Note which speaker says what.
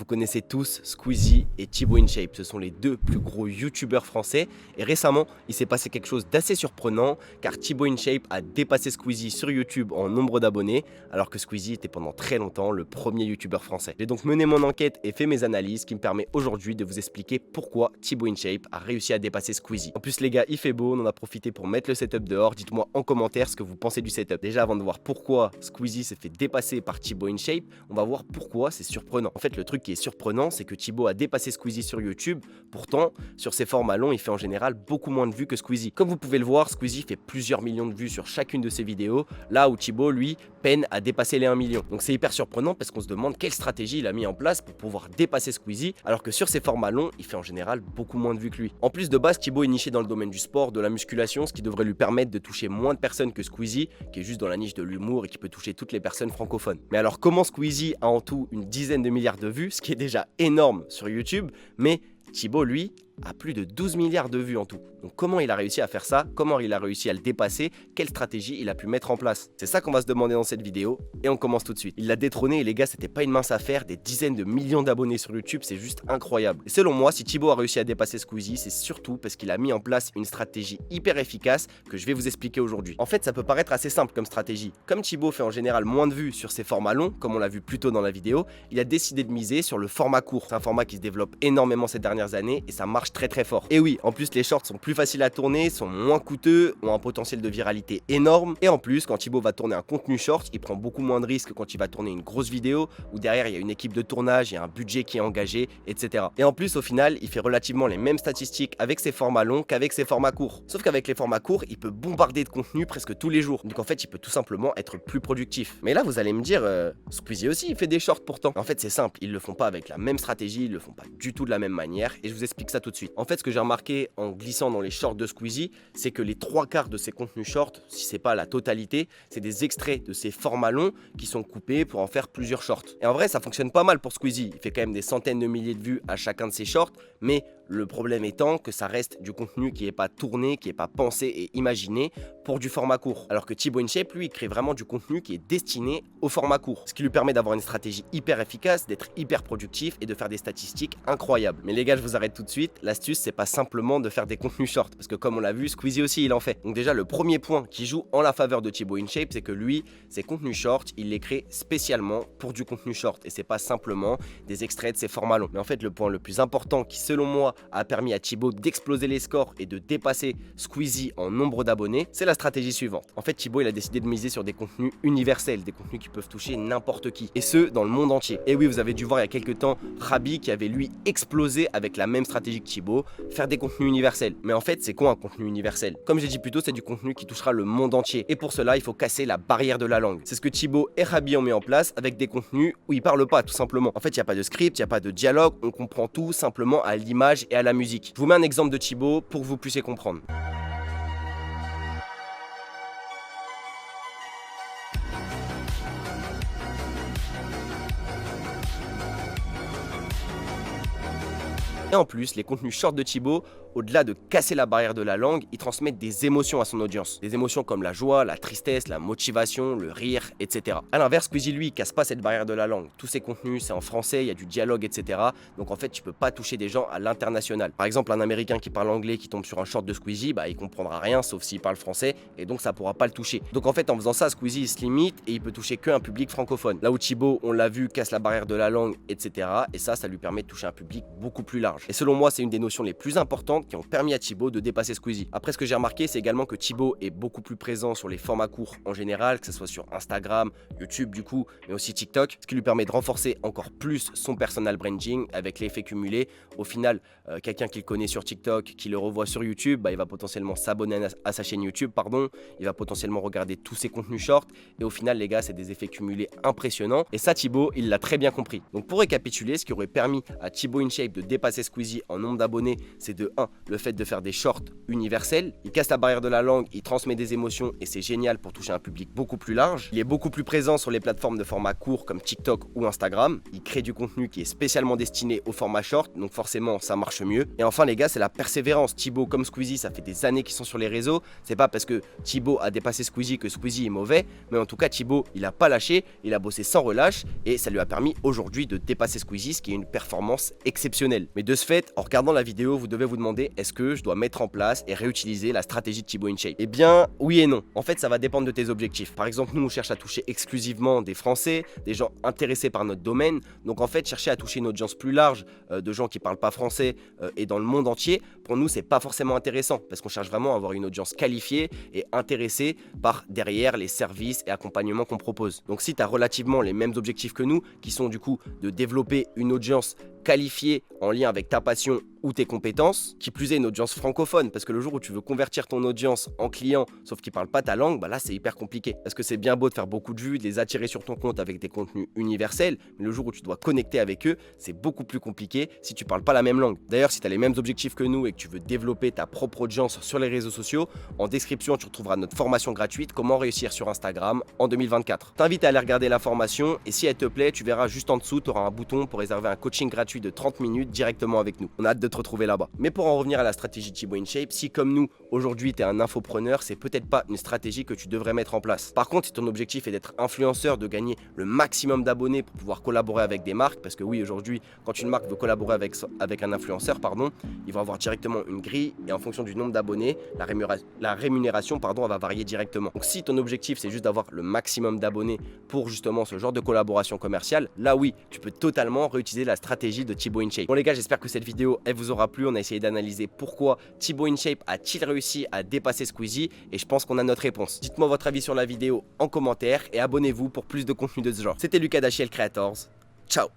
Speaker 1: Vous connaissez tous Squeezie et Thibaut InShape, ce sont les deux plus gros youtubeurs français et récemment il s'est passé quelque chose d'assez surprenant car Thibaut InShape a dépassé Squeezie sur YouTube en nombre d'abonnés alors que Squeezie était pendant très longtemps le premier youtubeur français. J'ai donc mené mon enquête et fait mes analyses qui me permet aujourd'hui de vous expliquer pourquoi Thibaut InShape a réussi à dépasser Squeezie. En plus les gars, il fait beau, on en a profité pour mettre le setup dehors, dites-moi en commentaire ce que vous pensez du setup. Déjà avant de voir pourquoi Squeezie s'est fait dépasser par Thibaut InShape, on va voir pourquoi c'est surprenant. En fait le truc qui est surprenant, c'est que Thibaut a dépassé Squeezie sur YouTube. Pourtant, sur ses formats longs, il fait en général beaucoup moins de vues que Squeezie. Comme vous pouvez le voir, Squeezie fait plusieurs millions de vues sur chacune de ses vidéos, là où Thibaut, lui, peine à dépasser les 1 million. Donc c'est hyper surprenant parce qu'on se demande quelle stratégie il a mis en place pour pouvoir dépasser Squeezie, alors que sur ses formats longs, il fait en général beaucoup moins de vues que lui. En plus de base, Thibaut est niché dans le domaine du sport, de la musculation, ce qui devrait lui permettre de toucher moins de personnes que Squeezie, qui est juste dans la niche de l'humour et qui peut toucher toutes les personnes francophones. Mais alors comment Squeezie a en tout une dizaine de milliards de vues, ce qui est déjà énorme sur YouTube, mais Thibaut, lui, a plus de 12 milliards de vues en tout. Donc comment il a réussi à faire ça? Comment il a réussi à le dépasser? Quelle stratégie il a pu mettre en place? C'est ça qu'on va se demander dans cette vidéo et on commence tout de suite. Il l'a détrôné et les gars, c'était pas une mince affaire, des dizaines de millions d'abonnés sur YouTube, c'est juste incroyable. Et selon moi, si Thibaut a réussi à dépasser Squeezie, c'est surtout parce qu'il a mis en place une stratégie hyper efficace que je vais vous expliquer aujourd'hui. En fait, ça peut paraître assez simple comme stratégie. Comme Thibaut fait en général moins de vues sur ses formats longs, comme on l'a vu plus tôt dans la vidéo, il a décidé de miser sur le format court. C'est un format qui se développe énormément ces dernières années et ça marche très fort. Et oui, en plus les shorts sont plus faciles à tourner, sont moins coûteux, ont un potentiel de viralité énorme. Et en plus, quand Thibaut va tourner un contenu short, il prend beaucoup moins de risques que quand il va tourner une grosse vidéo où derrière il y a une équipe de tournage, il y a un budget qui est engagé, etc. Et en plus, au final, il fait relativement les mêmes statistiques avec ses formats longs qu'avec ses formats courts. Sauf qu'avec les formats courts, il peut bombarder de contenu presque tous les jours. Donc en fait, il peut tout simplement être plus productif. Mais là, vous allez me dire, Squeezie aussi, il fait des shorts pourtant. En fait, c'est simple, ils le font pas avec la même stratégie, ils le font pas du tout de la même manière. Et je vous explique ça tout de suite. En fait, ce que j'ai remarqué en glissant dans les shorts de Squeezie, c'est que les 3/4 de ses contenus shorts, si c'est pas la totalité, c'est des extraits de ses formats longs qui sont coupés pour en faire plusieurs shorts. Et en vrai, ça fonctionne pas mal pour Squeezie. Il fait quand même des centaines de milliers de vues à chacun de ses shorts, mais le problème étant que ça reste du contenu qui n'est pas tourné, qui n'est pas pensé et imaginé pour du format court. Alors que Thibaut InShape, lui, il crée vraiment du contenu qui est destiné au format court. Ce qui lui permet d'avoir une stratégie hyper efficace, d'être hyper productif et de faire des statistiques incroyables. Mais les gars, je vous arrête tout de suite. L'astuce, c'est pas simplement de faire des contenus short. Parce que comme on l'a vu, Squeezie aussi, il en fait. Donc déjà, le premier point qui joue en la faveur de Thibaut InShape, c'est que lui, ses contenus short, il les crée spécialement pour du contenu short. Et c'est pas simplement des extraits de ses formats longs. Mais en fait, le point le plus important qui, selon moi, a permis à Thibaut d'exploser les scores et de dépasser Squeezie en nombre d'abonnés, c'est la stratégie suivante. En fait, Thibaut, il a décidé de miser sur des contenus universels, des contenus qui peuvent toucher n'importe qui, et ce, dans le monde entier. Et oui, vous avez dû voir il y a quelques temps Rabi qui avait lui explosé avec la même stratégie que Thibaut, faire des contenus universels. Mais en fait, c'est quoi un contenu universel? Comme j'ai dit plus tôt, c'est du contenu qui touchera le monde entier. Et pour cela, il faut casser la barrière de la langue. C'est ce que Thibaut et Rabi ont mis en place avec des contenus où ils parlent pas, tout simplement. En fait, il n'y a pas de script, il n'y a pas de dialogue, on comprend tout simplement à l'image et à la musique. Je vous mets un exemple de Thibaut pour que vous puissiez comprendre. Et en plus, les contenus short de Thibaut, au-delà de casser la barrière de la langue, ils transmettent des émotions à son audience. Des émotions comme la joie, la tristesse, la motivation, le rire, etc. A l'inverse, Squeezie, lui, il casse pas cette barrière de la langue. Tous ses contenus, c'est en français, il y a du dialogue, etc. Donc en fait, tu peux pas toucher des gens à l'international. Par exemple, un Américain qui parle anglais, qui tombe sur un short de Squeezie, bah il comprendra rien, sauf s'il parle français, et donc ça pourra pas le toucher. Donc en fait, en faisant ça, Squeezie, il se limite et il peut toucher qu'un public francophone. Là où Thibaut, on l'a vu, casse la barrière de la langue, etc. Et ça lui permet de toucher un public beaucoup plus large. Et selon moi, c'est une des notions les plus importantes qui ont permis à Thibaut de dépasser Squeezie. Après, ce que j'ai remarqué, c'est également que Thibaut est beaucoup plus présent sur les formats courts en général, que ce soit sur Instagram, YouTube du coup, mais aussi TikTok, ce qui lui permet de renforcer encore plus son personal branding avec l'effet cumulé. Au final, quelqu'un qui le connaît sur TikTok, qui le revoit sur YouTube, bah, il va potentiellement s'abonner à sa chaîne YouTube, il va potentiellement regarder tous ses contenus short, et au final, les gars, c'est des effets cumulés impressionnants, et ça, Thibaut, il l'a très bien compris. Donc pour récapituler, ce qui aurait permis à Thibaut InShape de dépasser Squeezie, Squeezie en nombre d'abonnés, c'est de 1, le fait de faire des shorts universels. Il casse la barrière de la langue, il transmet des émotions et c'est génial pour toucher un public beaucoup plus large. Il est beaucoup plus présent sur les plateformes de format court comme TikTok ou Instagram. Il crée du contenu qui est spécialement destiné au format short, donc forcément ça marche mieux. Et enfin les gars, c'est la persévérance. Thibaut comme Squeezie, ça fait des années qu'ils sont sur les réseaux. C'est pas parce que Thibaut a dépassé Squeezie que Squeezie est mauvais, mais en tout cas Thibaut, il a pas lâché, il a bossé sans relâche et ça lui a permis aujourd'hui de dépasser Squeezie, ce qui est une performance exceptionnelle. Mais de ce fait, en regardant la vidéo, vous devez vous demander est-ce que je dois mettre en place et réutiliser la stratégie de Thibaut InShape? Eh bien, oui et non. En fait, ça va dépendre de tes objectifs. Par exemple, nous, on cherche à toucher exclusivement des Français, des gens intéressés par notre domaine. Donc en fait, chercher à toucher une audience plus large de gens qui parlent pas français et dans le monde entier, pour nous, c'est pas forcément intéressant parce qu'on cherche vraiment à avoir une audience qualifiée et intéressée par derrière les services et accompagnements qu'on propose. Donc si tu as relativement les mêmes objectifs que nous, qui sont du coup de développer une audience qualifiée en lien avec ta passion ou tes compétences, qui plus est une audience francophone, parce que le jour où tu veux convertir ton audience en client, sauf qu'ils parlent pas ta langue, bah là c'est hyper compliqué. Parce que c'est bien beau de faire beaucoup de vues, de les attirer sur ton compte avec des contenus universels, mais le jour où tu dois connecter avec eux, c'est beaucoup plus compliqué si tu parles pas la même langue. D'ailleurs, si tu as les mêmes objectifs que nous et que tu veux développer ta propre audience sur les réseaux sociaux, en description tu retrouveras notre formation gratuite Comment réussir sur Instagram en 2024. T'invite à aller regarder la formation et si elle te plaît, tu verras juste en dessous, tu auras un bouton pour réserver un coaching gratuit de 30 minutes directement avec nous. On a hâte de te retrouver là-bas. Mais pour en revenir à la stratégie Thibaut InShape, si comme nous, aujourd'hui tu es un infopreneur, c'est peut-être pas une stratégie que tu devrais mettre en place. Par contre, si ton objectif est d'être influenceur, de gagner le maximum d'abonnés pour pouvoir collaborer avec des marques, parce que oui, aujourd'hui, quand une marque veut collaborer avec un influenceur, il va avoir directement une grille et en fonction du nombre d'abonnés, la rémunération elle va varier directement. Donc si ton objectif c'est juste d'avoir le maximum d'abonnés pour justement ce genre de collaboration commerciale, là oui, tu peux totalement réutiliser la stratégie de Thibaut InShape. Bon les gars, j'espère que cette vidéo elle vous aura plu. On a essayé d'analyser pourquoi Thibaut InShape a-t-il réussi à dépasser Squeezie et je pense qu'on a notre réponse. Dites-moi votre avis sur la vidéo en commentaire et abonnez-vous pour plus de contenu de ce genre. C'était Lucas d'HL Creators. Ciao.